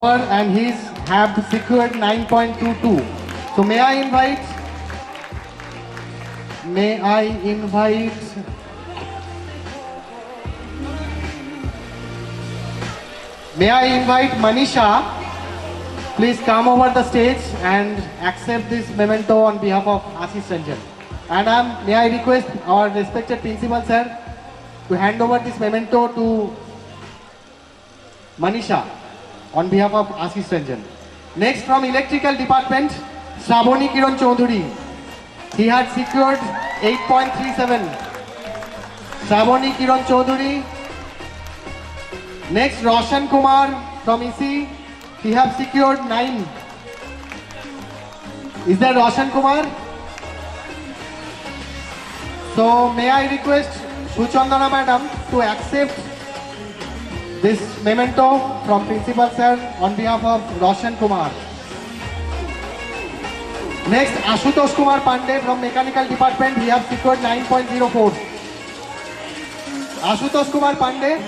and he's have secured 9.22. So may I invite Manisha, please come over the stage and accept this memento on behalf of Ashish Ranjan. And may I request our respected principal sir to hand over this memento to Manisha on behalf of Ashish Ranjan. Next, from electrical department, Shravani Kiran Chaudhary. He had secured 8.37. Shravani Kiran Chaudhary. Next, Roshan Kumar from EC. He have secured 9. Is that Roshan Kumar? So may I request Suchandana madam to accept this memento from Principal Sir on behalf of Roshan Kumar. Next, Ashutosh Kumar Pandey from Mechanical Department. He has secured 9.04. Ashutosh Kumar Pandey.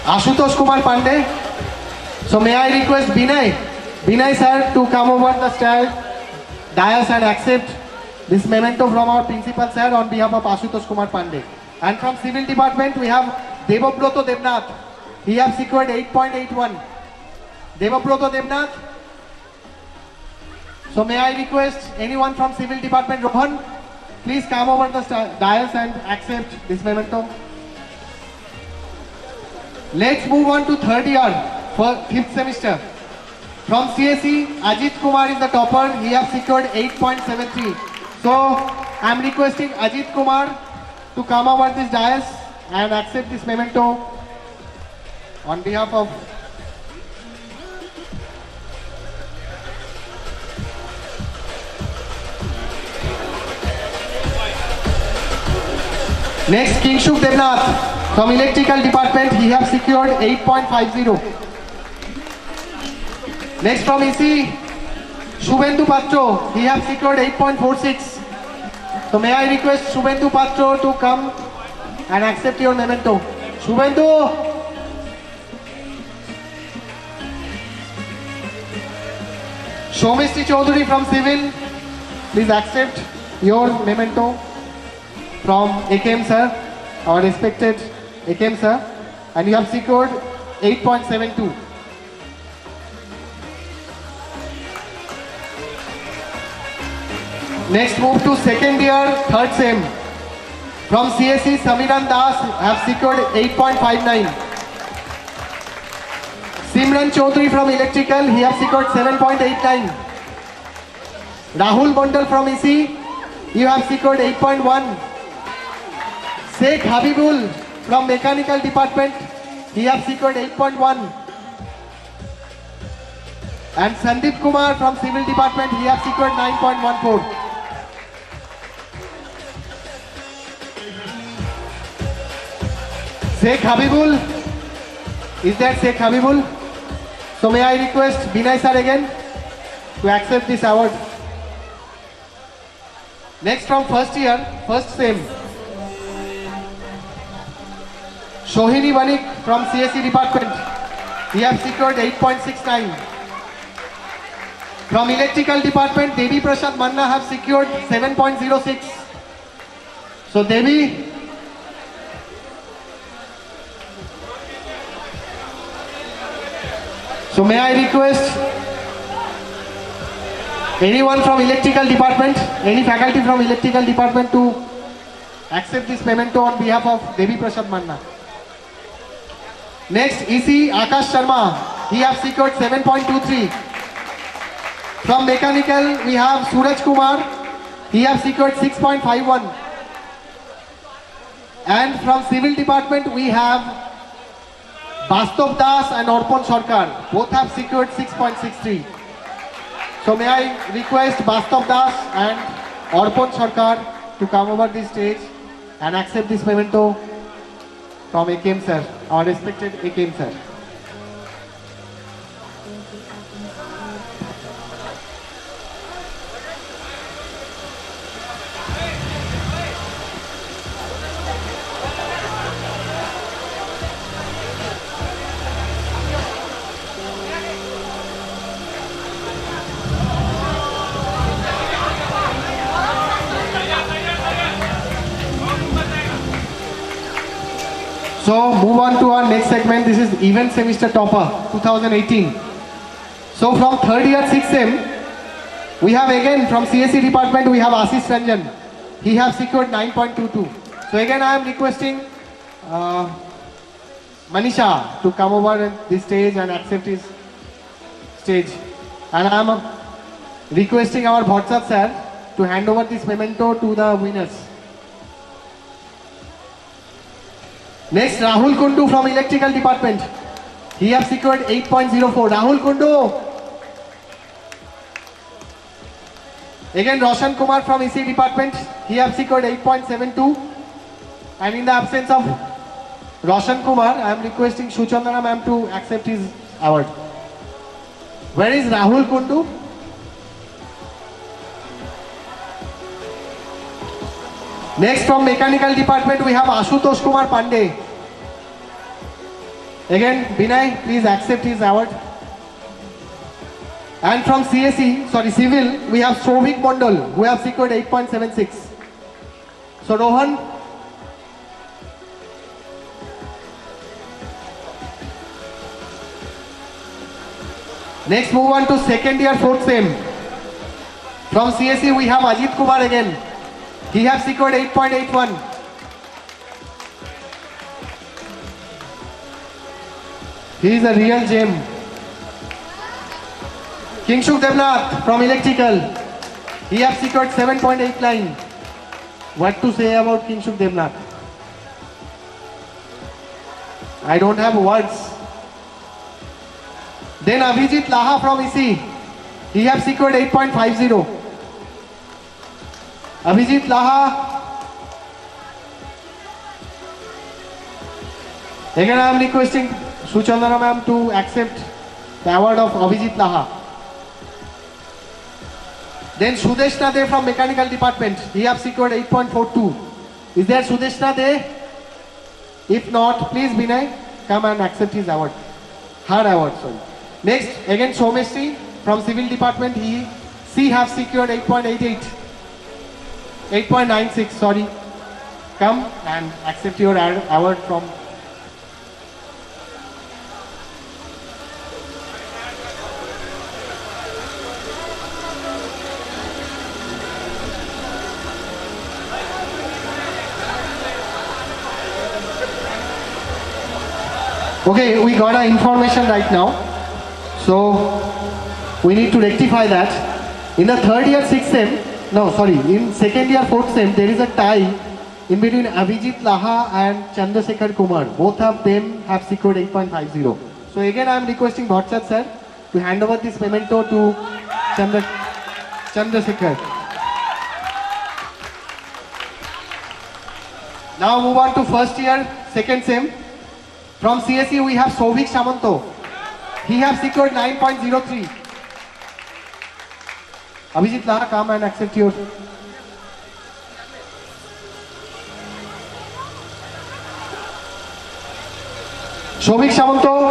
Ashutosh Kumar Pandey. So may I request Binay sir to come over the dais and accept this memento from our principal sir on behalf of Ashutosh Kumar Pandey. And from civil department we have Devabroto Devnath. He has secured 8.81. Devabroto Devnath. So may I request anyone from civil department, Rohan, please come over the dais and accept this memento. Let's move on to third year for 5th semester. From CSE, Ajit Kumar is the topper. He has secured 8.73. So I am requesting Ajit Kumar to come over this dais and accept this memento on behalf of Next, Kingshuk Devnath from electrical department. He has secured 8.50. Next, from EC, Shubhendu Patro. He has secured 8.46. So may I request Shubhendu Patro to come and accept your memento. Shubhendu. Shomishti Chaudhary from civil. Please accept your memento from AKM sir, our respected AKM sir, and you have secured 8.72. Next, move to second year, third sem. From CSE, Samiran Das have secured 8.59. Simran Chaudhary from electrical, he have secured 7.89. Rahul Mondal from EC, you have secured 8.1. Sheikh Habibul from mechanical department, he have secured 8.1. And Sandeep Kumar from civil department, he have secured 9.14. Sheikh Habibul, is that Sheikh Habibul? So may I request Binay sir again to accept this award. Next, from first year, first sem, Shohini Manik from CSE department, he has secured 8.69. From electrical department, Devi Prasad Manna have secured 7.06. So Devi, so may I request anyone from electrical department, any faculty from electrical department to accept this memento on behalf of Devi Prasad Manna. Next, EC Akash Sharma, he have secured 7.23. From mechanical, we have Suraj Kumar, he have secured 6.51. And from civil department, we have Bastav Das and Orpon Sarkar, both have secured 6.63. So may I request Bastav Das and Orpon Sarkar to come over this stage and accept this memento from AKM sir, our respected AKM sir. So move on to our next segment. This is event semester topper 2018. So from third year 6th sem, we have again from CSE department we have Ashish Ranjan. He has secured 9.22. So again I am requesting Manisha to come over at this stage and accept his stage. And I am requesting our Bhatsat sir to hand over this memento to the winners. Next, Rahul Kundu from electrical department. He has secured 8.04. Rahul Kundu. Again, Roshan Kumar from EC department. He has secured 8.72. And in the absence of Roshan Kumar, I am requesting Shuchandana ma'am to accept his award. Where is Rahul Kundu? Next, from mechanical department, we have Ashutosh Kumar Pandey. Again, Binay, please accept his award. And from civil, we have Sovik Mondal, who have secured 8.76. So Rohan. Next, move on to second year 4th sem. From CSE, we have Ajit Kumar again. He has secured 8.81. He is a real gem. Kingshuk Devnath from electrical. He has secured 7.89. What to say about Kingshuk Devnath? I don't have words. Then Abhijit Laha from EC. He has secured 8.50. Abhijit Laha. Again I am requesting Suchandana ma'am to accept the award of Abhijit Laha. Then Sudeshna De from mechanical department. He has secured 8.42. Is there Sudeshna De? If not, please Binay, come and accept his award. Her award, sorry. Next, again Someshri from civil department. She has secured 8.88. 8.96, sorry. Come and accept your award from. Okay, we got our information right now. So we need to rectify that. In the third year 6th sem, in second year 4th sem, there is a tie in between Abhijit Laha and Chandrasekhar Kumar. Both of them have secured 8.50. So again I am requesting Bhatsat sir to hand over this memento to Chandrasekhar. Now move on to first year 2nd sem. From CSE we have Sovik Samanto. He has secured 9.03. Abhijit Laha, come and accept your. Sovik Samanto,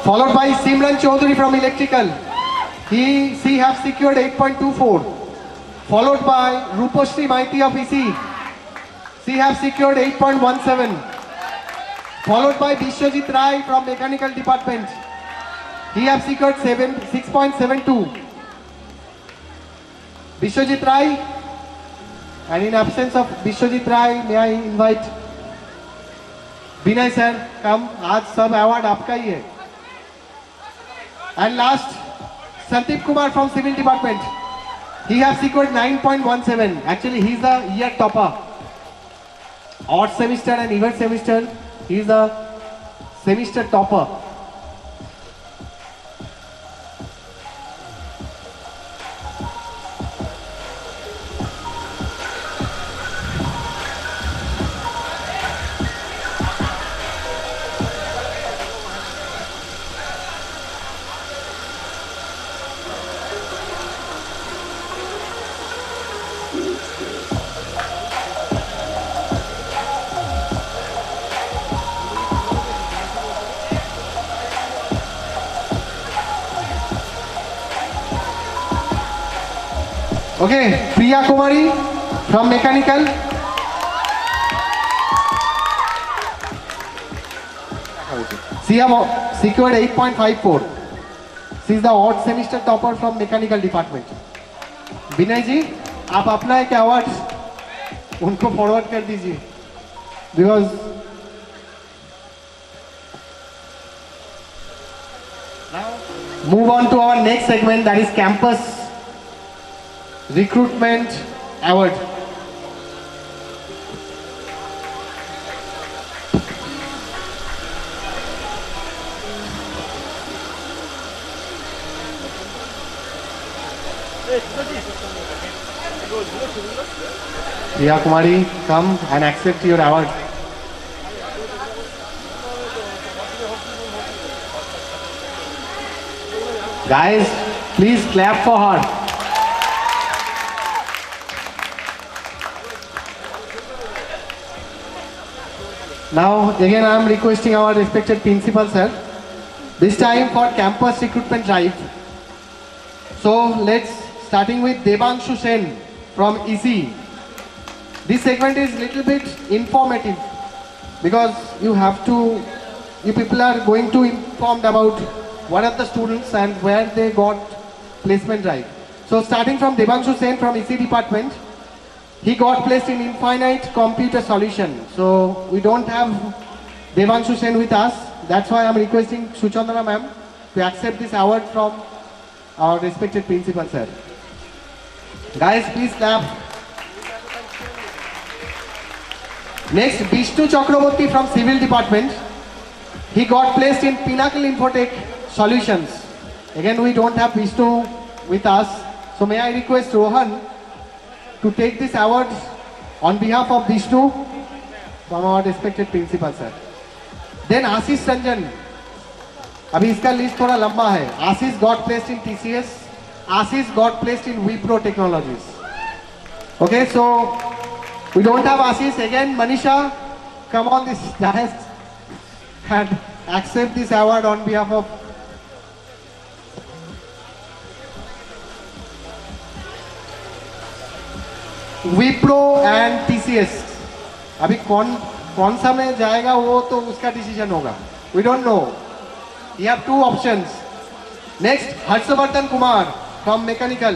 followed by Simran Chaudhary from electrical. She has secured 8.24. Followed by Rupashri Maiti of EC. She has secured 8.17. Followed by Vishwajit Rai from mechanical department. He has secured 6.72. Vishwajit Rai, and in absence of Vishwajit Rai, may I invite Binay sir, come, आज सब award आपका ही है. And last, Sandeep Kumar from civil department. He has secured 9.17. Actually, he is the year topper. Odd semester and even semester, he is the semester topper. Okay, Priya Kumari from mechanical. She have secured 8.54. She is the odd semester topper from mechanical department. विनय जी, आप अपना एक award उनको forward कर दीजिए, because now move on to our next segment, that is campus recruitment award. Priya Kumari, come and accept your award. Guys, please clap for her. Now again I am requesting our respected principal sir, this time for campus recruitment drive. So let's starting with Devanshu Sen from EC. This segment is little bit informative because you people are going to informed about what are the students and where they got placement drive. So starting from Devanshu Sen from EC department, he got placed in Infinite Computer Solution. So we don't have Devanshu Sen with us. That's why I'm requesting Suchandana ma'am to accept this award from our respected principal sir. Guys, please clap. Next, Vishnu Chakraborty from Civil Department. He got placed in Pinnacle Infotech Solutions. Again, we don't have Vishnu with us. So may I request Rohan to take this award on behalf of Vishnu from our respected principal sir. Then Ashish Ranjan. अभी इसका list थोड़ा लंबा है. Ashish got placed in TCS. Ashish got placed in Wipro Technologies. Okay, so we don't have Ashish. Again, Manisha, come on this dais and accept this award on behalf of Wipro and TCS. अभी कौन सा में जाएगा वो तो उसका decision होगा. We don't know. You have two options. Next, Harshavardhan Kumar from Mechanical.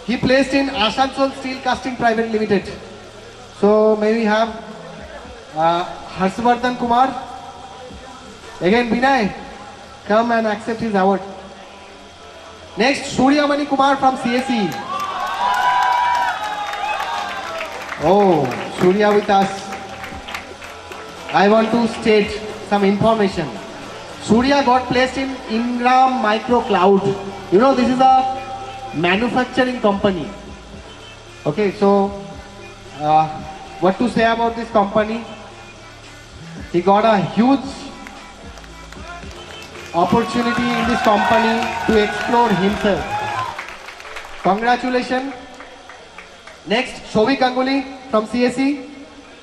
He placed in Asansol Steel Casting Private Limited. So may we have Harshavardhan Kumar. Again, Vinay, come and accept his award. Next, Suryamani Kumar from CSE. Oh, Surya with us. I want to state some information. Surya got placed in Ingram Micro Cloud. You know, this is a manufacturing company. Okay, so what to say about this company? He got a huge opportunity in this company to explore himself. Congratulations. Next, Shovik Ganguly from CSE.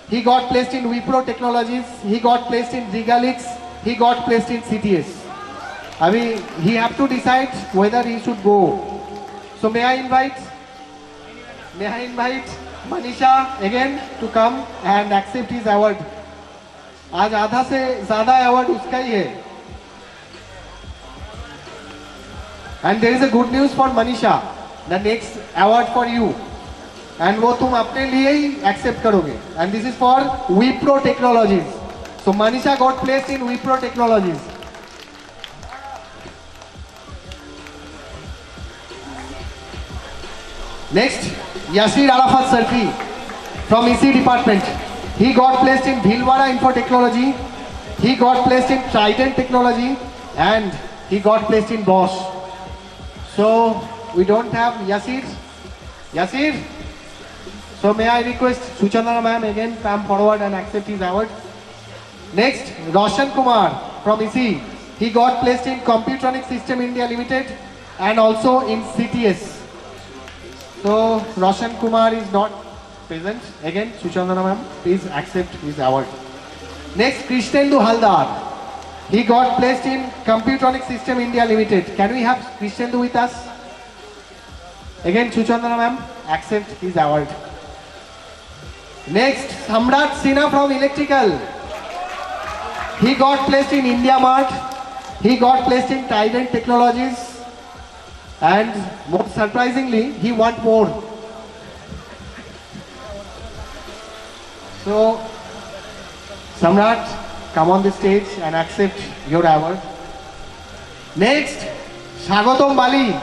He got placed in Wipro Technologies. He got placed in Regalix. He got placed in CTS. I mean, he have to decide whether he should go. So may I invite Manisha again to come and accept his award. आज आधा से ज़्यादा award उसका ही है. And there is a good news for Manisha. The next award for you. And वो तुम अपने लिए ही accept करोगे. And this is for Wipro Technologies. So Manisha got placed in Wipro Technologies. Next, Yasir Arafat Sarfi from EC department. He got placed in Bhilwara Info Technology. He got placed in Trident Technology, and he got placed in Bosch. So we don't have Yasir. Yasir. So may I request Suchandana ma'am again come forward and accept his award. Next, Roshan Kumar from EC. He got placed in Computronic System India Limited and also in CTS. So Roshan Kumar is not present. Again, Suchandana ma'am, please accept his award. Next, Krishnendu Haldar. He got placed in Computronic System India Limited. Can we have Krishnendu with us? Again, Suchandana ma'am, accept his award. Next, Samrat Sinha from Electrical. He got placed in India Mart. He got placed in Trident Technologies. And most surprisingly, he won more. So, Samrat, come on the stage and accept your award. Next, Shagotom Bali.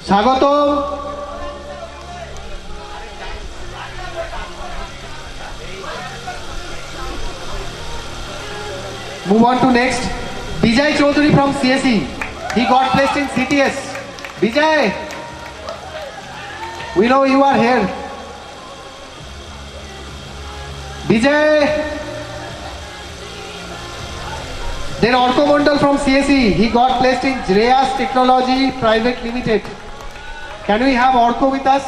Shagotom. Move on to next. Bijay Chaudhary from CSE. He got placed in CTS. Bijay, we know you are here. Bijay. Then Orko Mondal from CSE. He got placed in Jreyas Technology Private Limited. Can we have Orko with us?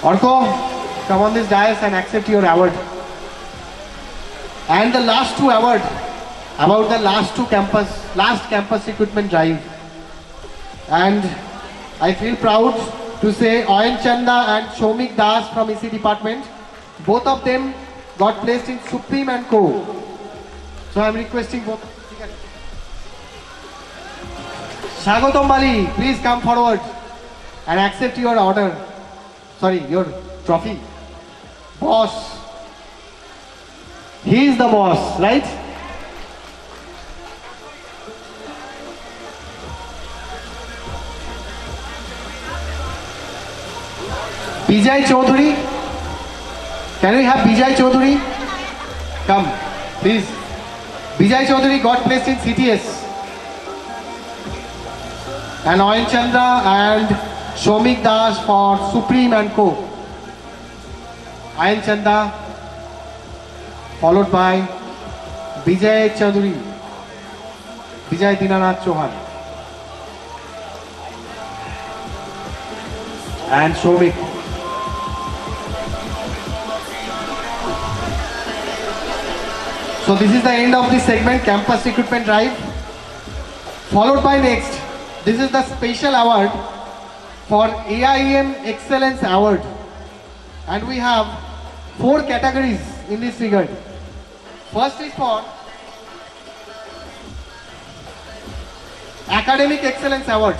Orko, come on this dais and accept your award. And the last two award about the last campus recruitment drive. And I feel proud to say Oyen Chanda and Shomik Das from EC department, both of them got placed in Supreme and Co. So I am requesting both. Shagotom Bali, please come forward and accept your order. Sorry, your trophy. Boss. He is the boss, right? Bijay Chaudhary. Can we have Bijay Chaudhary? Come, please. Bijay Chaudhary got placed in CTS. And Oyen Chandra and Shomik Das for Supreme and Co. Oyen Chandra followed by Bijay Chaudhary, Bijay Dinanath Chauhan and Shomik. So this is the end of this segment, Campus Recruitment Drive. Followed by next, this is the special award for AIM Excellence Award. And we have 4 categories in this regard. First is for Academic Excellence Award.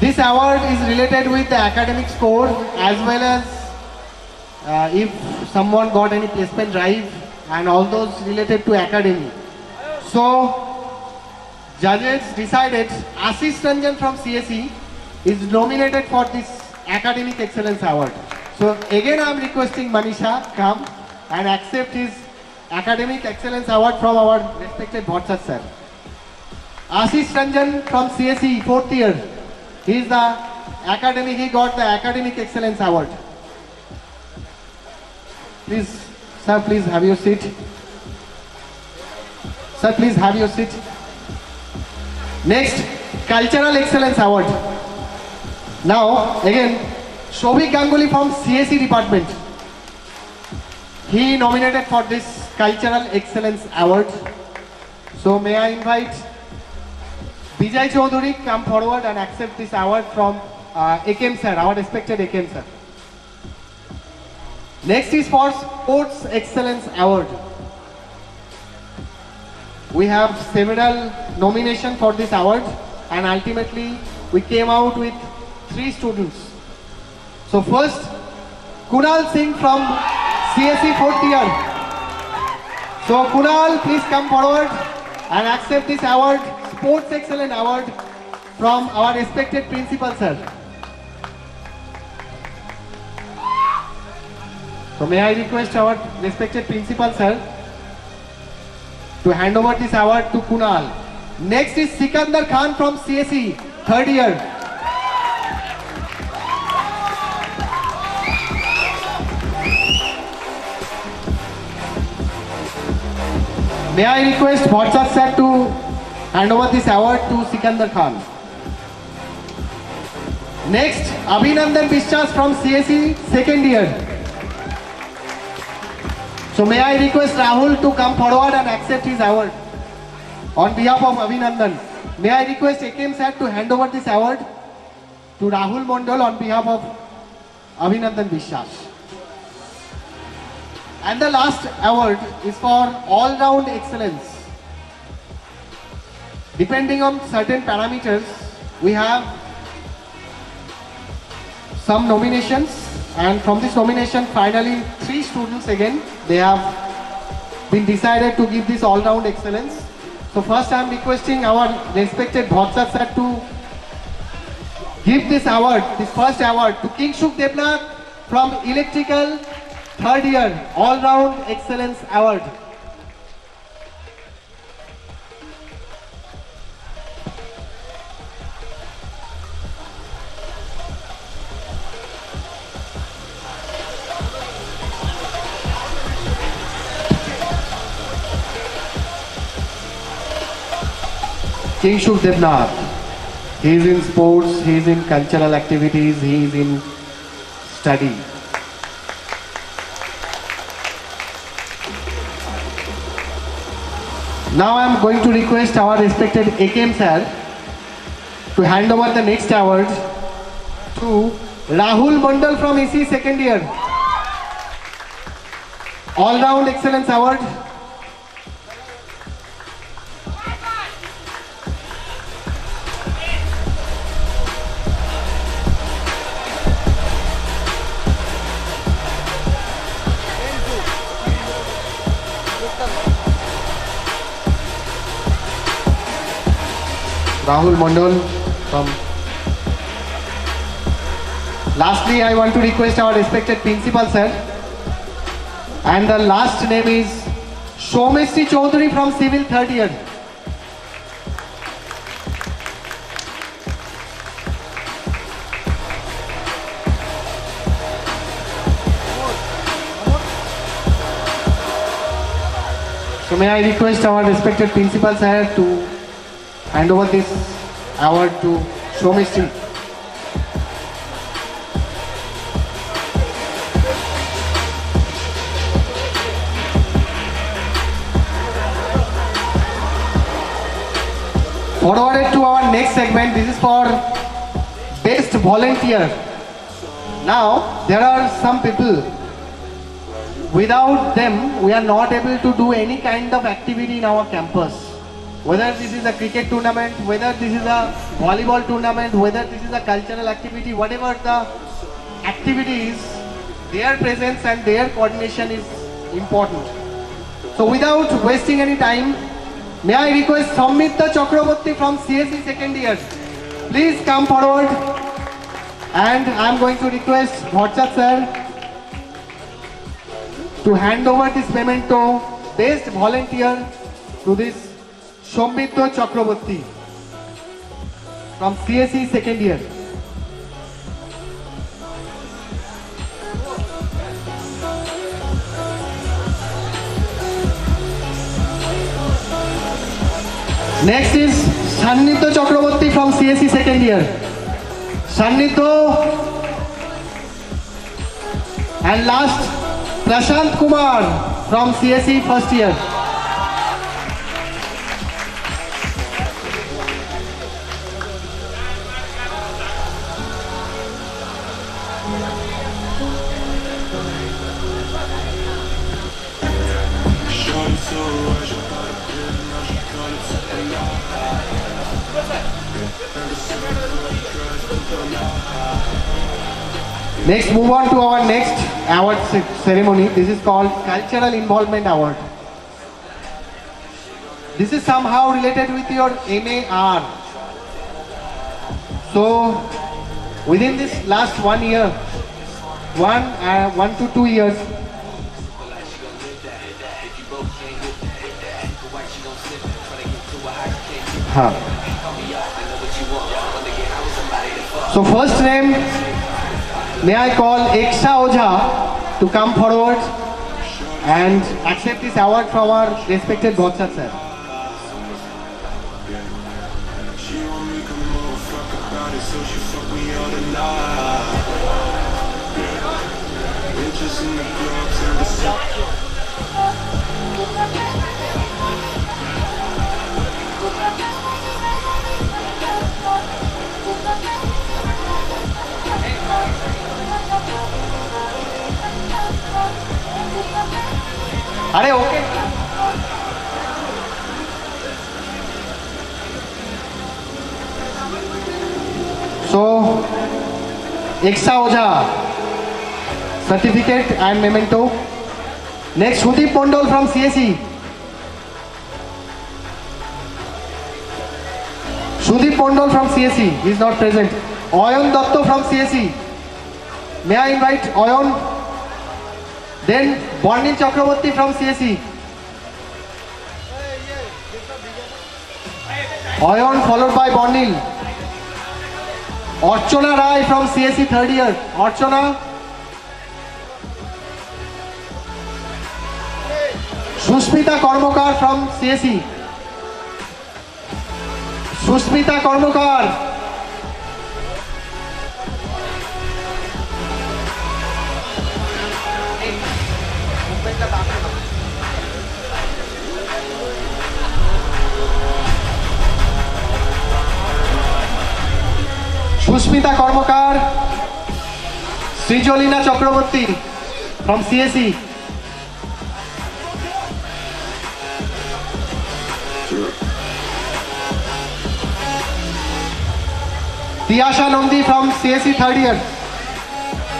This award is related with the academic score as well as if someone got any placement drive and all those related to academy. So judges decided Ashish Ranjan from CSE is nominated for this Academic Excellence Award. So again I am requesting Manisha come and accept his Academic Excellence Award from our respected Bhatsat sir. Ashish Ranjan from CSE 4th year. He got the Academic Excellence Award. Please, sir, please have your seat. Sir, please have your seat. Next, Cultural Excellence Award. Now, again, Shobhik Ganguly from CSE department. He nominated for this Cultural Excellence Award. So may I invite Bijay Chaudhary come forward and accept this award from AKM sir, our respected AKM sir. Next is for Sports Excellence Award. We have several nominations for this award and ultimately we came out with 3 students. So first, Kunal Singh from CSE 4th year. So Kunal, please come forward and accept this award, Sports Excellence Award from our respected principal sir. So may I request our respected principal sir to hand over this award to Kunal. Next is Sikandar Khan from CSE 3rd year. May I request Bhatsat sir to hand over this award to Sikandar Khan. Next, Abhinandan Biswas from CSE 2nd year. So may I request Rahul to come forward and accept his award. On behalf of Abhinandan, may I request AKM sir to hand over this award. to Rahul Mondal on behalf of Abhinandan Vishwas. And the last award is for all-round excellence. Depending on certain parameters, we have some nominations, and from this nomination, finally 3 students again, they have been decided to give this all-round excellence. So first I am requesting our respected Bhatsat sir to give this award, this first award to Kingshuk Debnath from Electrical 3rd year all-round excellence award. Kingshuk Debnath. He is in sports, he is in cultural activities, he is in study. Now I am going to request our respected AKM sir to hand over the next award to Rahul Mondal from EC 2nd year. All round excellence award. Rahul Mondal from. Lastly, I want to request our respected principal sir, and the last name is Shomeshri Chaudhary from Civil 3rd year. So may I request our respected principal sir to hand over this award to Shomeshri. Forwarded to our next segment, this is for Best Volunteer. Now, there are some people, without them, we are not able to do any kind of activity in our campus. Whether this is a cricket tournament, whether this is a volleyball tournament, whether this is a cultural activity, whatever the activity is, their presence and their coordination is important. So without wasting any time, may I request Sammitha Chakraborty from CSE 2nd year. Please come forward, and I am going to request Bhatsat sir to hand over this memento, Best Volunteer, to this Sammitha Chakraborty from CSE 2nd year. Next is Sannidhya Chakraborty from CSE 2nd year. Sannidhya. And last, Prashant Kumar from CSE 1st year. Next, move on to our next award ceremony. This is called Cultural Involvement Award. This is somehow related with your MAR. So, within this last 1 year, 1 to 2 years, So first name, may I call Eksha Ojha to come forward and accept this award from our respected Bhatsat sir. अरे okay so एक्सा Ojha certificate and memento. Next, Sudeep Pondol from CSE. Sudeep Pondol from CSE is not present. Oyon Datto from CSE. May I invite Oyon? Then Bornil Chakraborty from CSE. Oyon followed by Bornil. Archana Rai from CSE third year. Archana. Susmita Kormokar from CSE. Susmita Kormokar. Susmita Kormokar. Srijolina Chakraborty from CSE. Tiyasha Nandi from CSE third year.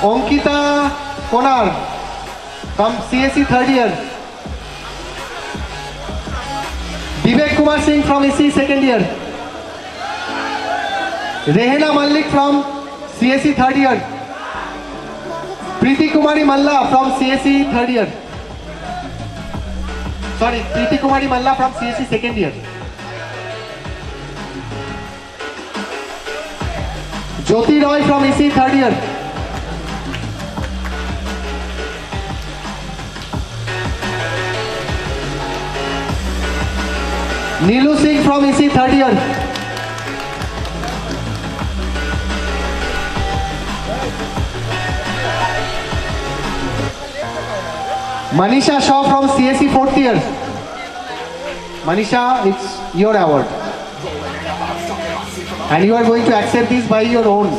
Onkita Konar from CSE third year. Vivek Kumar Singh from EC second year. Rehena Malik from CSE third year. Preeti Kumari Malla from CSE third year. Sorry, Preeti Kumari Malla from CSE second year. Jyoti Roy from EC third year. Neelu Singh from EC third year. Manisha Shaw from CSE fourth year. Manisha, it's your award. And you are going to accept this by your own.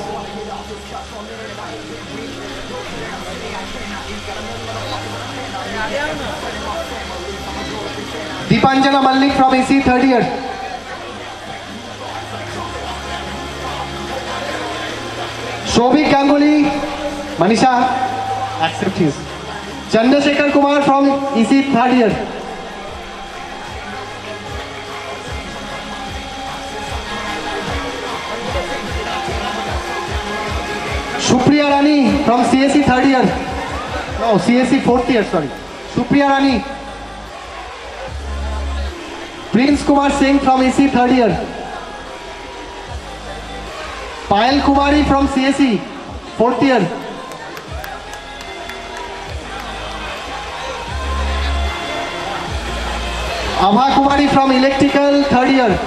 Deepanjana Malik from EC third year. Shobhik Ganguly, Manisha, accept his. Chandrasekhar Kumar from EC third year. Supriya Rani from CSE third year. No, CSE fourth year, sorry. Supriya Rani. Prince Kumar Singh from EC third year. Payal Kumari from CSE fourth year. Abha Kumari from electrical third year.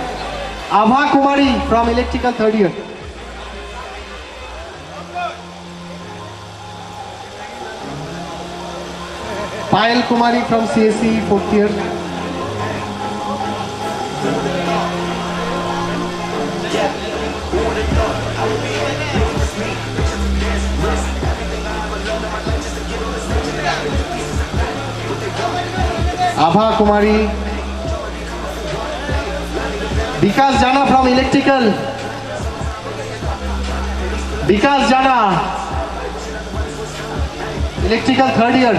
Abha Kumari from electrical third year. Payal Kumari from CSE fourth year. Abha Kumari. Vikas Jana from electrical. Vikas Jana. Electrical third year.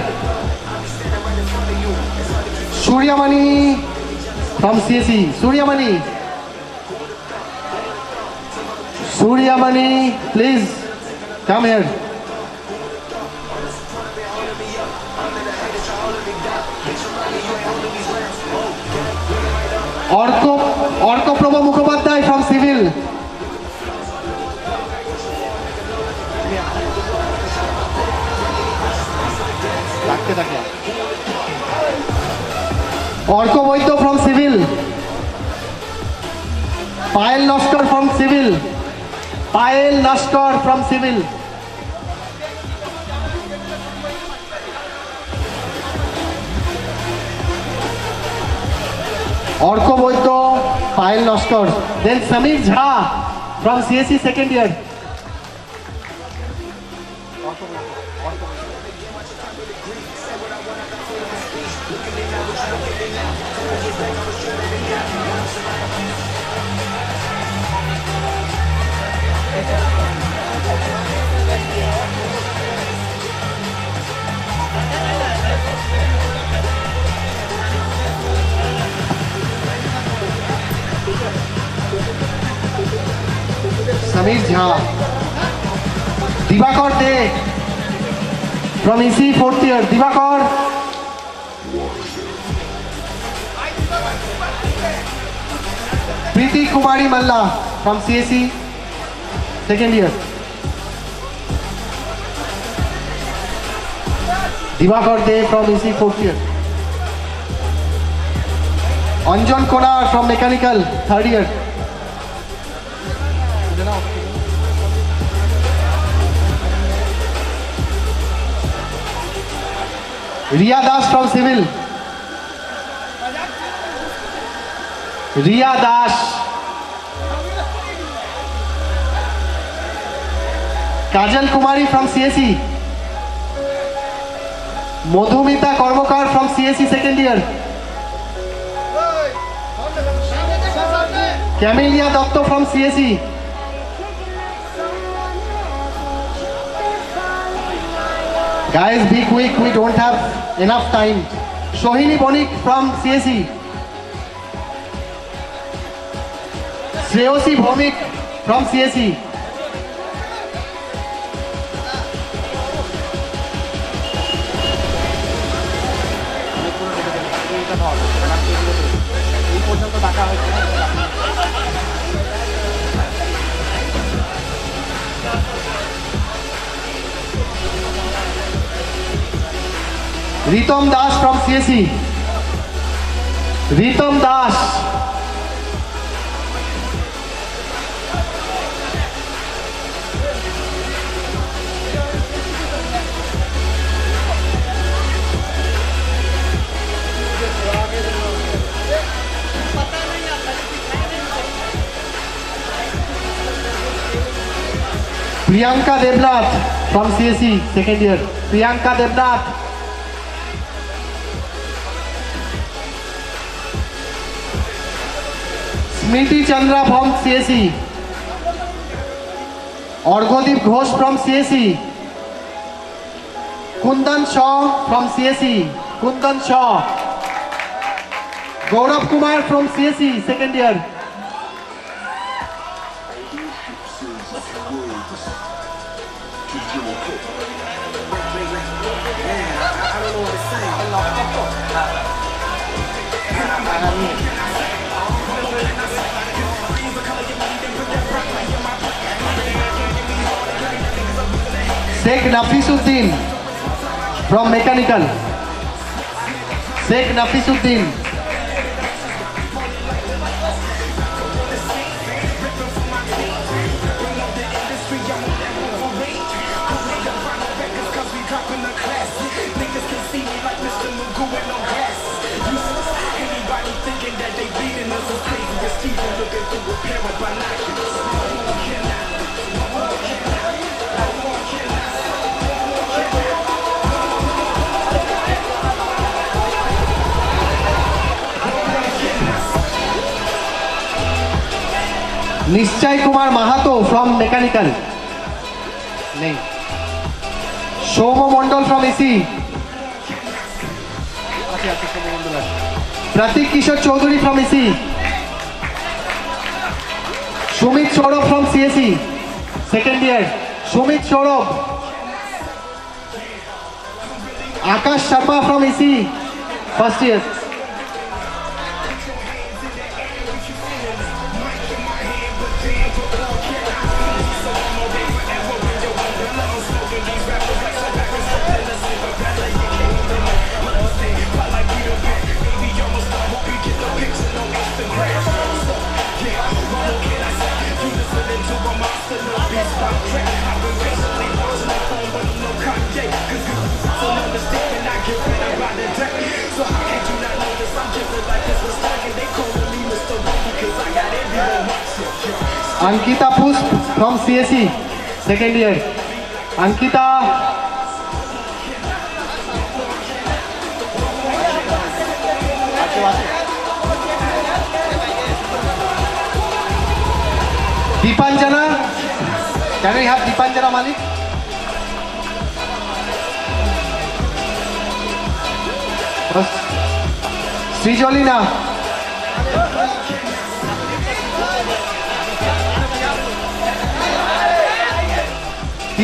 Suryamani from CSE. Suryamani. Suryamani, please come here. Orkoprabha Mukhopadhyay from Civil. Orko Vaidya from Civil. Payal Naskar from Civil. Payal Naskar from Civil. Orko Vaidya, Payal Naskar. Then Samir Jha from CSE second year. Samir Jha. Divakar De from EC 4th year. Divakar. Preeti Kumari Malla from CSE 2nd year. Divakar De from EC 4th year. Anjan Konar from Mechanical 3rd year. Riya Das from Civil. Riya Das. Kajal Kumari from CSE. Madhumita Karmakar from CSE 2nd year. Camelia Dotto from CSE. Guys, be quick, we don't have enough time. Shohini Bonik from CSE. Shreyosi Bhomik from CSE. Ritam Das from CSE. Ritam Das. Priyanka Devnath from CSE 2nd year. Priyanka Devnath. Smriti Chandra from CSE. Orgodip Ghosh from CSE. Kundan Shaw from CSE. Kundan Shaw. Gaurav Kumar from CSE 2nd year. Sheikh Nafisuddin from Mechanical. Sheikh Nafisuddin. Nishchay Kumar Mahato from Mechanical. नहीं. Shomo Mondal from EC. Pratik Kishore Chaudhary from EC. Shumit Saurabh from CSE 2nd year. Shumit Saurabh. Akash Sharma from EC 1st year. Ankita Pusp from CSE 2nd year. Ankita. Deepanjana. Can we have Deepanjana Malik? Srijolina.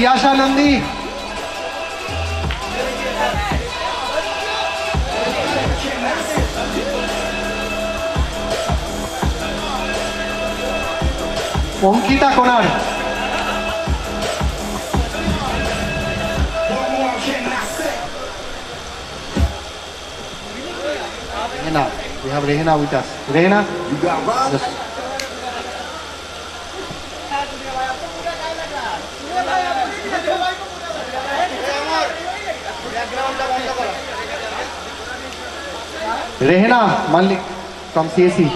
Siyasha Nandi. Onkita Konar. Rehna. We have Rehna with us. Rehna. Yes. Rehna Malik from CSE.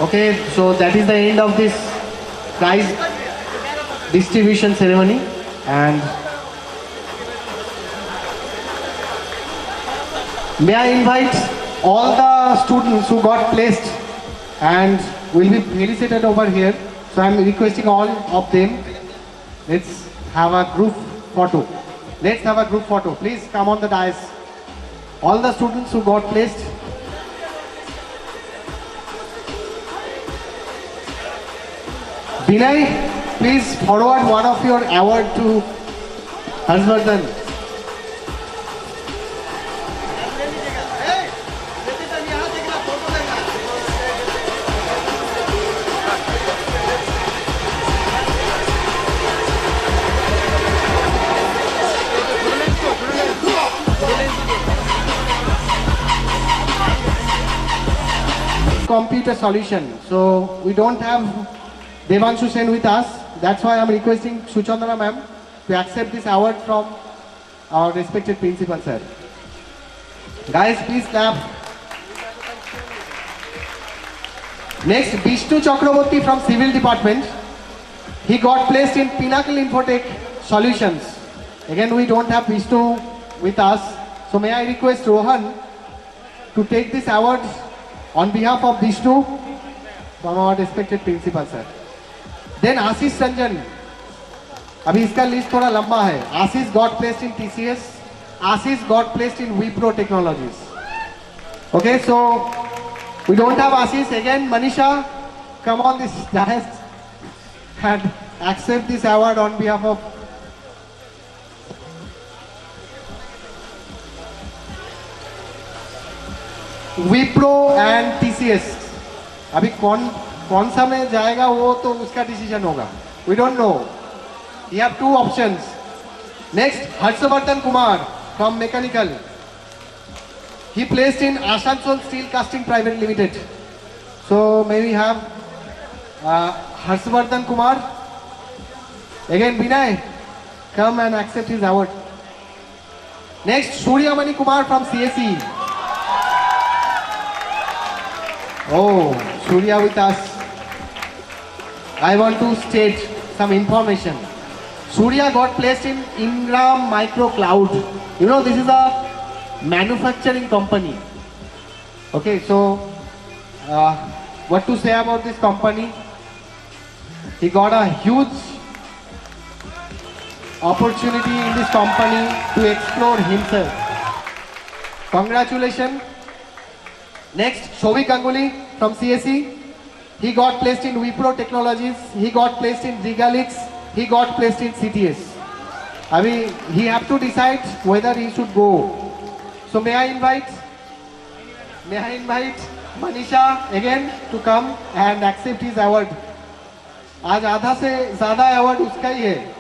Okay, so that is the end of this prize distribution ceremony, and may I invite all the students who got placed and will be felicitated over here. So I am requesting all of them, let's have a group photo. Let's have a group photo. Please come on the dais. All the students who got placed. Vinay, please forward one of your award to Harshvardhan. Computer solution. So we don't have Devanshu Sen with us. That's why I'm requesting Suchandana ma'am to accept this award from our respected principal sir. Guys, please clap. Next, Vishnu Chakraborty from Civil Department. He got placed in Pinnacle Infotech Solutions. Again, we don't have Vishnu with us. So may I request Rohan to take this award on behalf of Vishnu from our respected principal sir. Then Ashish Ranjan. अभी इसका list थोड़ा लंबा है. Ashish got placed in TCS. Ashish got placed in Wipro Technologies. Okay, so we don't have Ashish. Again, Manisha, come on this dais and accept this award on behalf of Wipro and TCS. अभी कौन सा में जाएगा वो तो उसका decision होगा. We don't know. You have two options. Next, Harshvardhan Kumar from Mechanical. He placed in Asansol Steel Casting Private Limited. So may we have Harshvardhan Kumar. Again, Vinay, come and accept his award. Next, Suryamani Kumar from CSE. Oh, Surya with us. I want to state some information. Surya got placed in Ingram Micro Cloud. You know, this is a manufacturing company. Okay, so what to say about this company? He got a huge opportunity in this company to explore himself. Congratulations. Next, Shovik Ganguly from CSE. He got placed in Wipro Technologies. He got placed in Regalix. He got placed in CTS. I mean, he have to decide whether he should go. So may I invite Manisha again to come and accept his award. आज आधा से ज़्यादा award उसका ही है.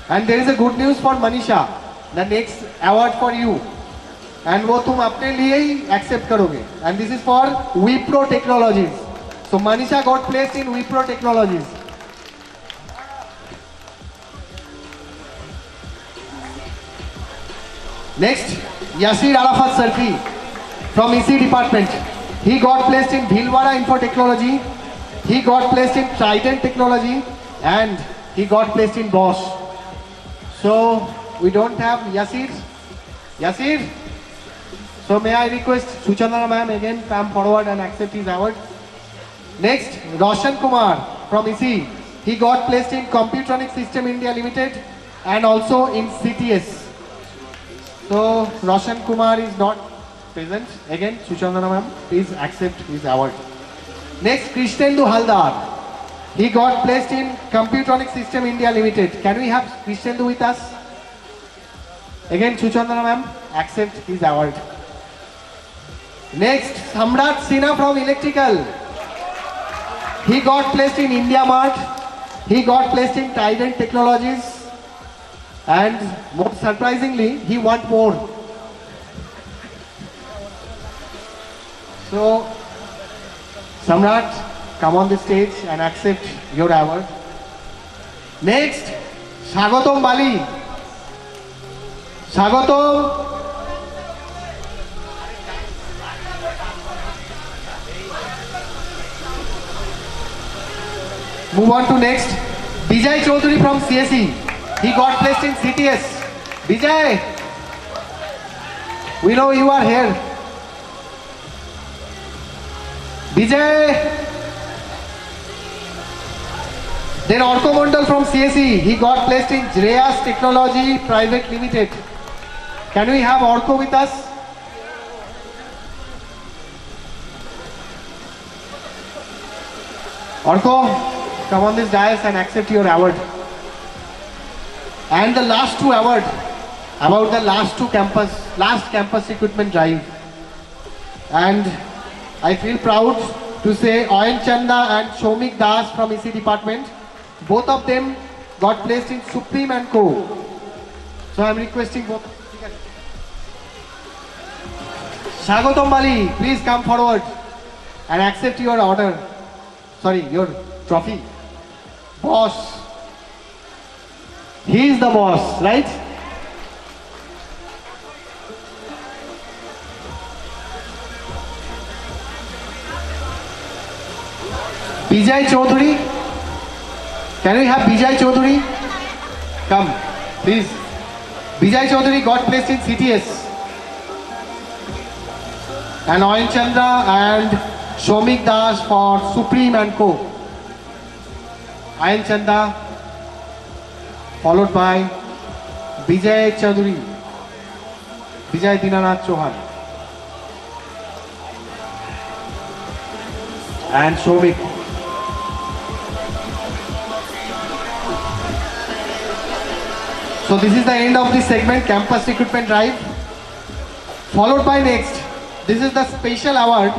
And there is a good news for Manisha. The next award for you. And वो तुम अपने लिए ही accept करोगे. And this is for Wipro Technologies. So Manisha got placed in Wipro Technologies. Next, Yasir Arafat Sarfi from EC department. He got placed in Bhilwara Info Technology. He got placed in Trident Technology, and he got placed in Bosch. So we don't have Yasir. So may I request Suchandana ma'am again come forward and accept his award. Next, Roshan Kumar from ISI. He got placed in Computronic System India Limited and also in CTS. So Roshan Kumar is not present. Again, Suchandana ma'am, please accept his award. Next, Krishnendu Haldar. He got placed in Computronic System India Limited. Can we have Krishnendu with us? Again, Suchandana ma'am, accept his award. Next, Samrat Sinha from Electrical. He got placed in India Mart. He got placed in Trident Technologies. And most surprisingly, he want more. So, Samrat, come on the stage and accept your award. Next, Swagotam Bali. Swagotam. Move on to next. Bijay Chaudhary from CSE. He got placed in CTS. Bijay, we know you are here. Bijay. Then Orko Mondal from CSE. He got placed in Jreyas Technology Private Limited. Can we have Orko with us? Orko, come on this dais and accept your award. And the last two award about the last campus recruitment drive. And I feel proud to say Oyen Chanda and Shomik Das from EC department, both of them got placed in Supreme and Co. So I am requesting both. Swagotam Bali, please come forward and accept your order. Sorry, your trophy. Boss. He is the boss, right? Bijay Chaudhary. Can we have Bijay Chaudhary? Come, please. Bijay Chaudhary got placed in CTS. And Oyen Chandra and Shomik Das for Supreme and Co. Oyen Chandra followed by Bijay Chaudhary, Bijay Dinanath Chauhan and Shomik. So this is the end of this segment, Campus Recruitment Drive. Followed by next, this is the special award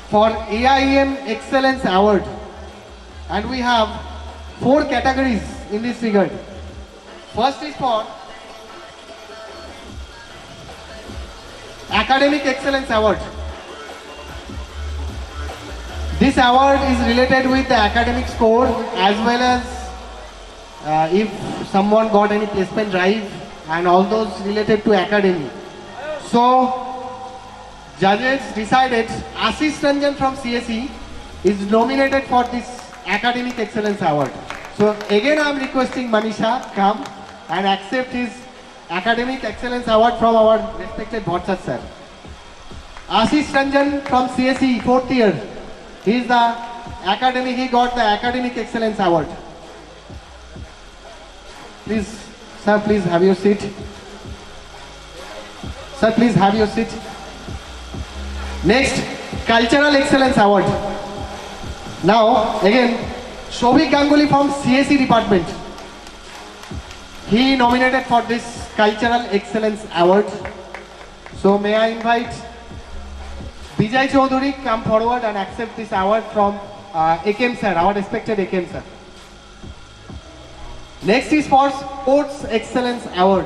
for AIEM Excellence Award. And we have 4 categories in this figure. First is for Academic Excellence Award. This award is related with the academic score as well as if someone got any placement drive and all those related to academy. So judges decided Ashish Ranjan from CSE is nominated for this Academic Excellence Award. So again I am requesting Manisha come and accept his Academic Excellence Award from our respected Bhatsat sir. Ashish Ranjan from CSE 4th year. He got the Academic Excellence Award. Please, sir, please have your seat. Sir, please have your seat. Next, Cultural Excellence Award. Now, again, Shobhik Ganguly from CSE department. He nominated for this Cultural Excellence Award. So may I invite Bijay Chaudhary come forward and accept this award from AKM sir, our respected AKM sir. Next is for Sports Excellence Award.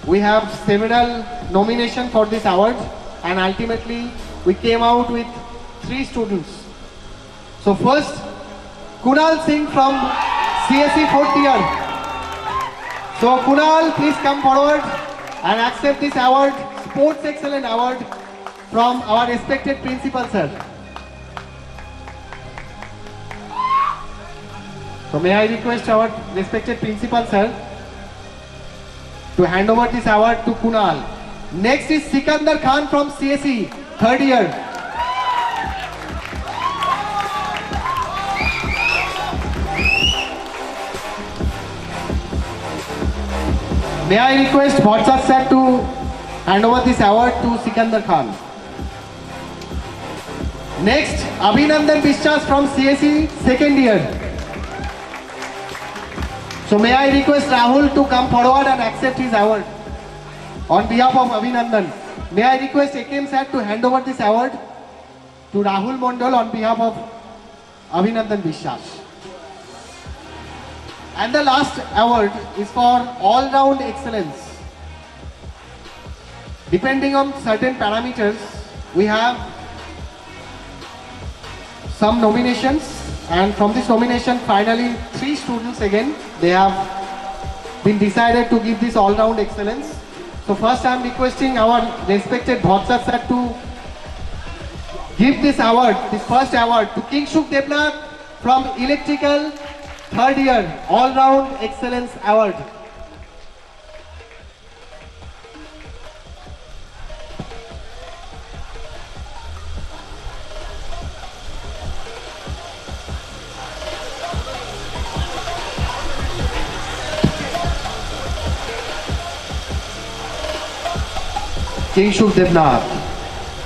We have several nominations for this award and ultimately we came out with 3 students. So first, Kunal Singh from CSE 4th year. So Kunal, please come forward and accept this award, Sports Excellence Award from our respected principal sir. So may I request our respected principal sir to hand over this award to Kunal. Next is Sikandar Khan from CSE, third year. May I request Bhatsat sir to hand over this award to Sikandar Khan. Next, Abhinandan Bishwas from CSE, second year. So may I request Rahul to come forward and accept his award on behalf of Abhinandan. May I request AKM sir to hand over this award to Rahul Mondal on behalf of Abhinandan Bishwas. And the last award is for all-round excellence. Depending on certain parameters, we have some nominations, and from this nomination, finally 3 students again, they have been decided to give this all-round excellence. So first I am requesting our respected Bhatsat sir to give this award, this first award to Kingshuk Debnath from Electrical, third year, all-round excellence award. Kingshuk Debnath.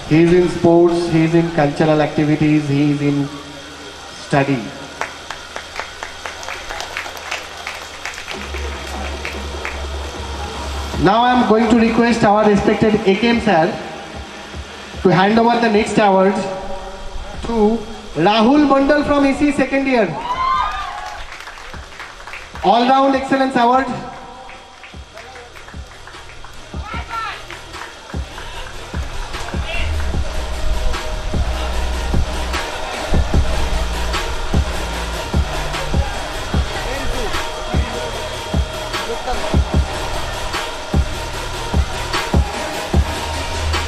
He is in sports, he is in cultural activities, he is in study. Now I am going to request our respected AKM sir to hand over the next award to Rahul Mondal from EC second year. All-round excellence award.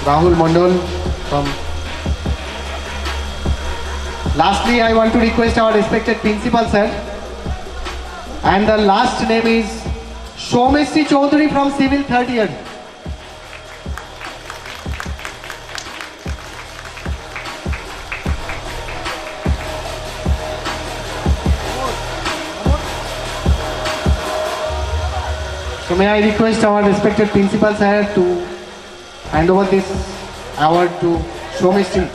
Rahul Mondal from. Lastly, I want to request our respected principal sir, and the last name is Shomeshri Chaudhary from Civil, third year. So may I request our respected principal sir to hand over this award to Shomeshri.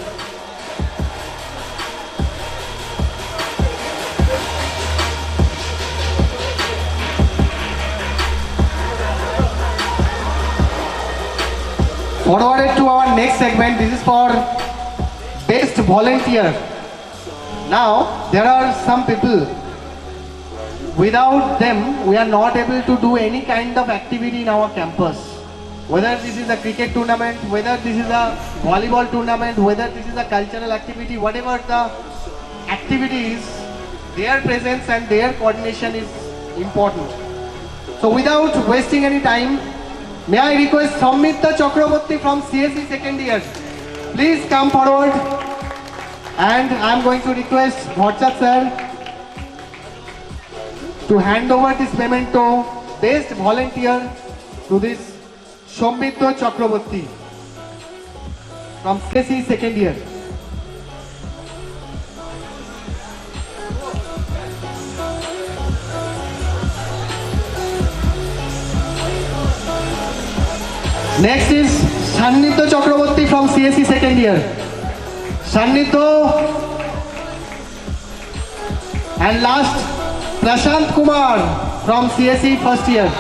Forwarded to our next segment, this is for Best Volunteer. Now, there are some people, without them, we are not able to do any kind of activity in our campus. Whether this is a cricket tournament, whether this is a volleyball tournament, whether this is a cultural activity, whatever the activity is, their presence and their coordination is important. So without wasting any time, may I request Sammitha Chakraborty from CSE second year. Please come forward, and I am going to request Bhatsat sir to hand over this memento, Best Volunteer, to this Sammitha Chakraborty from CSE second year. Next is Sannidhya Chakraborty from CSE second year. Sannidhya. And last, Prashant Kumar from CSE first year.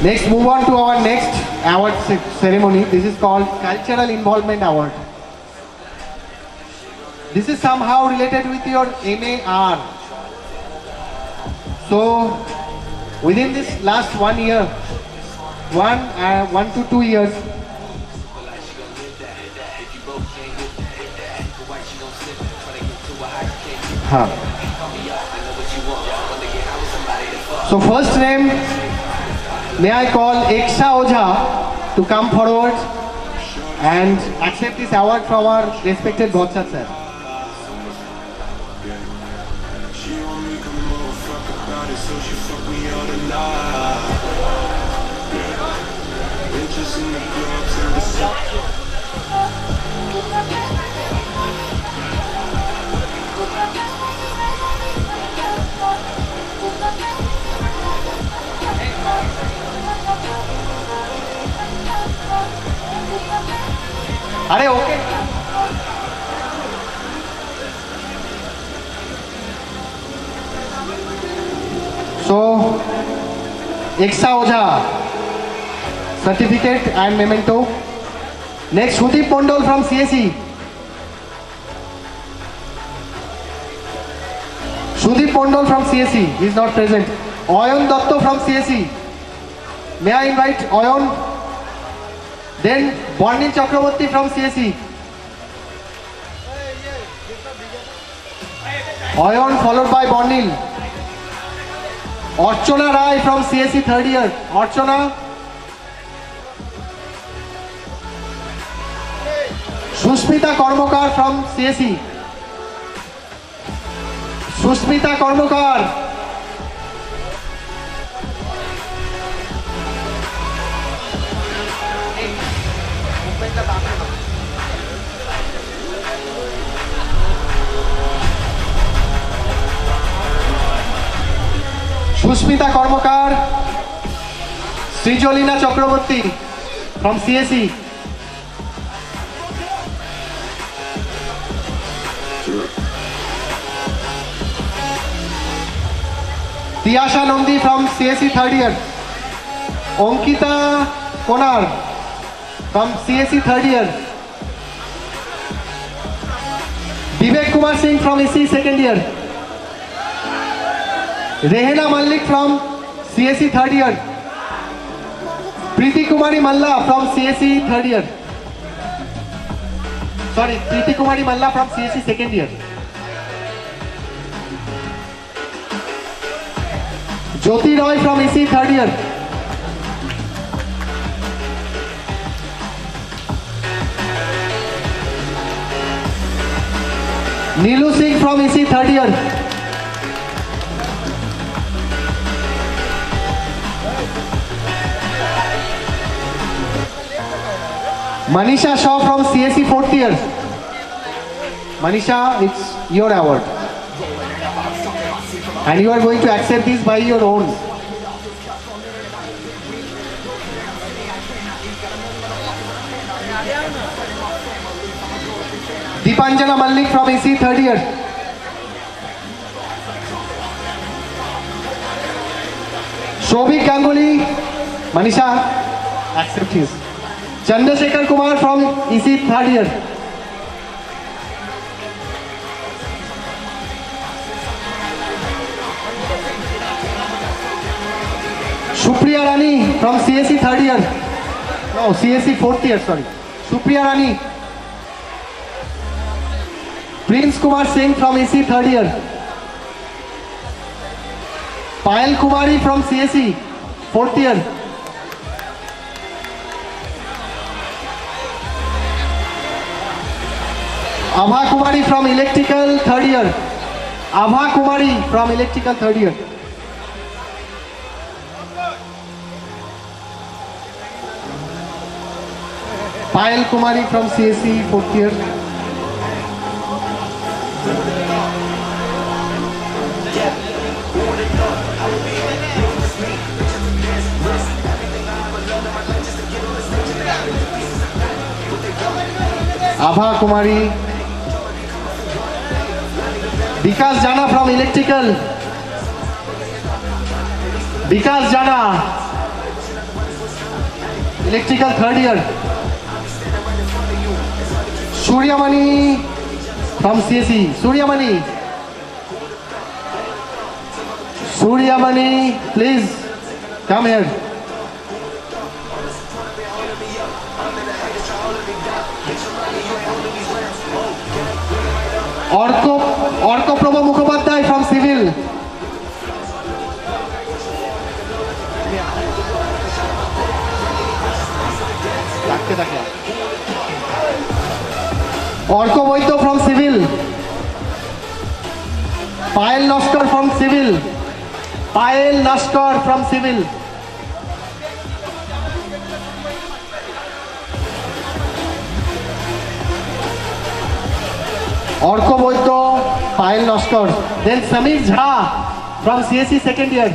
Next, move on to our next award ceremony. This is called Cultural Involvement Award. This is somehow related with your MAR. So, within this last 1 year, 1 to 2 years, हाँ. So first name, may I call Eksha Ojha to come forward and accept this award from our respected Bhotsa sir. अरे okay. So, Eksha Ojha, certificate and memento. Next, Sudeep Mondol from CSE. Sudeep Mondol from CSE is not present. Oyon Datto from CSE. May I invite Oyon? Then Bornil Chakraborty from CSE. Oyon followed by Bornil. Archana Rai from CSE third year. Archana. Susmita Kormokar from CSE. Susmita Kormokar. Susmita Kormokar, Srijolina Chakraborty from CSE. Tiyasha Nandi from CSE third year. Onkita Konar from CSE third year. Vivek Kumar Singh from EC second year. Rehena Malik from CSE third year. Preeti Kumari Malla from CSE third year. Sorry, Preeti Kumari Malla from CSE second year. Jyoti Roy from EC third year. Neelu Singh from EC third year. Manisha Shaw from CSE fourth year. Manisha, it's your award. And you are going to accept this by your own. Deepanjana Malik from EC third year. Shobhik Ganguly, Manisha, accept his. Chandrasekhar Kumar from EC third year. Supriya Rani from CSE third year. No, CSE fourth year, sorry. Supriya Rani. Prince Kumar Singh from EC third year. Payal Kumari from CSE fourth year. Abha Kumari from electrical third year. Abha Kumari from electrical third year. Payal Kumari from CSE fourth year. Abha Kumari. Vikas Jana from electrical. Vikas Jana, electrical third year. Suryamani from CSE. Suryamani. Suryamani, please come here. Arkaprabha Mukhopadhyay from civil. Arka Baidya from civil. Payel Naskar from civil. Payel Naskar from civil. Arka Baidya, Payel Naskar. Then Samir Jha from CSC second year.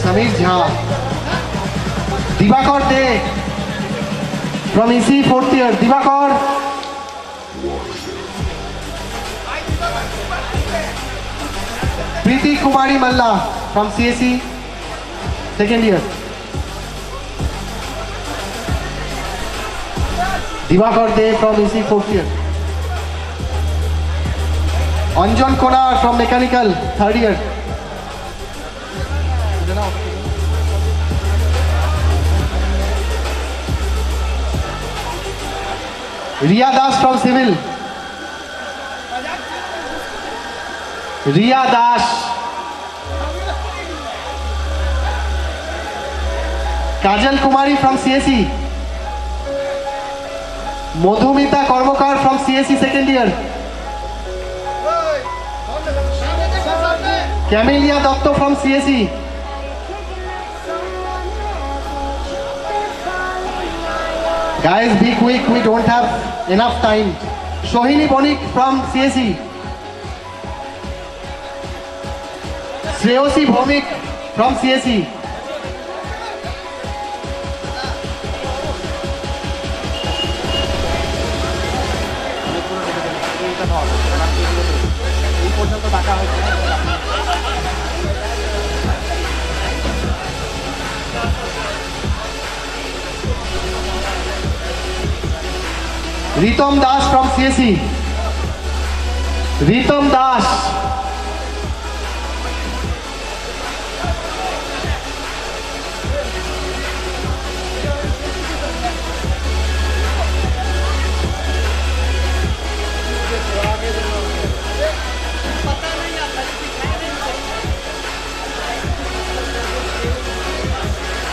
Samir Jha. Diwakar De from ECE fourth year. Diwakar. Priti Kumari Malla from CSC second year. Diwakar De from ECE fourth year. Anjan Konar from mechanical third year. Riya Das from civil. Riya Das. Kajal Kumari from CSC. Madhumita कर्मकार from CSC second year. Camellia Dutta from CSC. Guys, be quick, we don't have enough time. Shohini Bonik from CSE. Shreyosi Bhomik from CSE. Ritam Das from CSC. Ritam Das.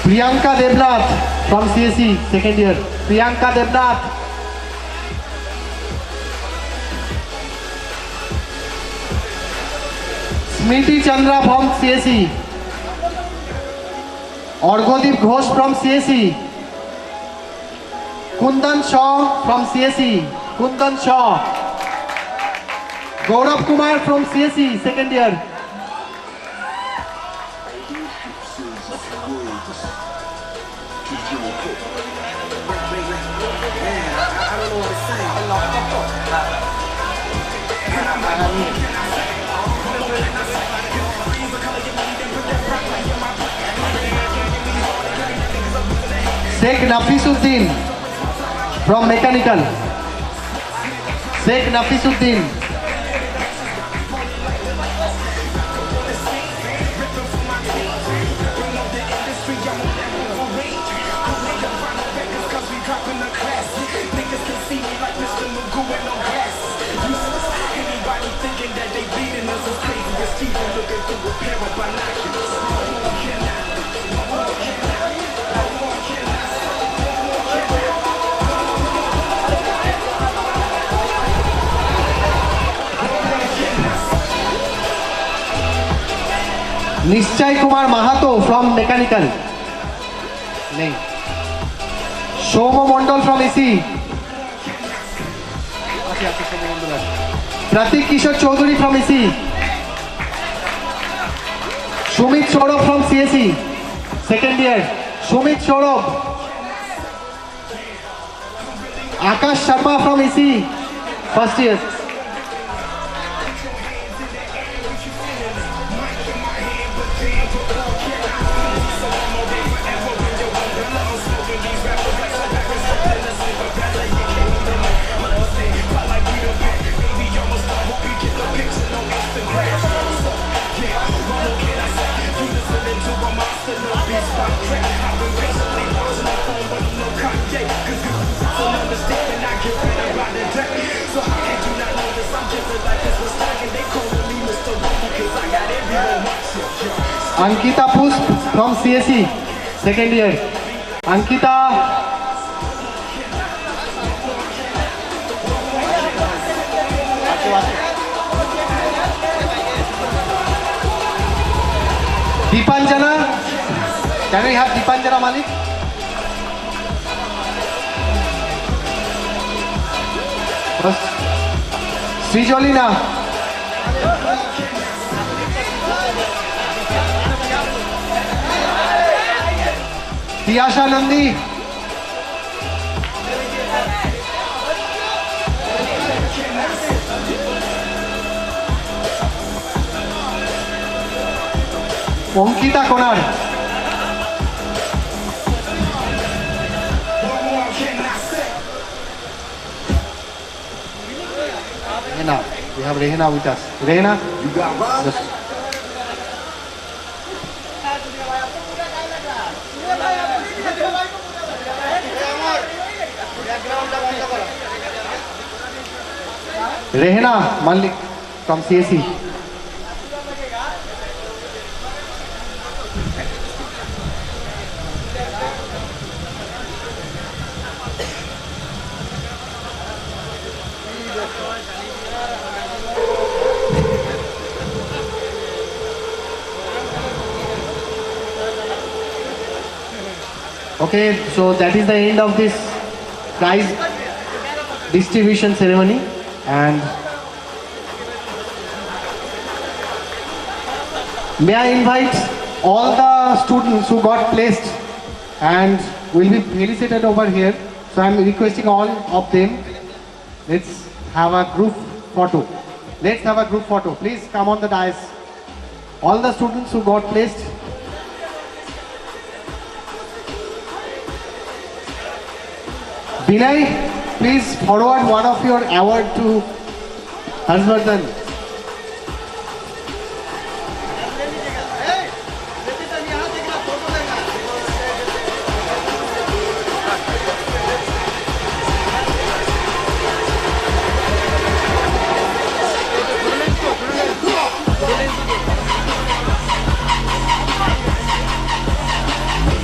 Priyanka Debnath from CSC second year. Priyanka Debnath. Smriti Chandra from CSC. Arghadeep Ghosh from CSC. Kundan Shaw from CSC. Kundan Shaw. Gaurav Kumar from CSC second year. Sheikh Nafisuddin from mechanical. Sheikh Nafisuddin. Nishchay Kumar माहातो from mechanical नहीं। सोम मंडल from इसी। प्रतीक किशोर Chowdhury from ECE. Sumit Saurabh from CSC second year. Sumit Saurabh. Akash Sharma from ECE first year. Ankita Pusp from CSE, second year. Ankita. Deepanjana. Can we have Deepanjana Malik? Srijolina. Tiyasha Nandi. Onkita Konar. Rehena. We have Rehena with us. Rehena. You got Bob? Yes. Rehena Malik from CSE. Okay, so that is the end of this prize distribution ceremony, and may I invite all the students who got placed and will be felicitated over here. So I am requesting all of them, let's have a group photo. Let's have a group photo. Please come on the dais. All the students who got placed. Vinay, please forward one of your award to Harsvardhan.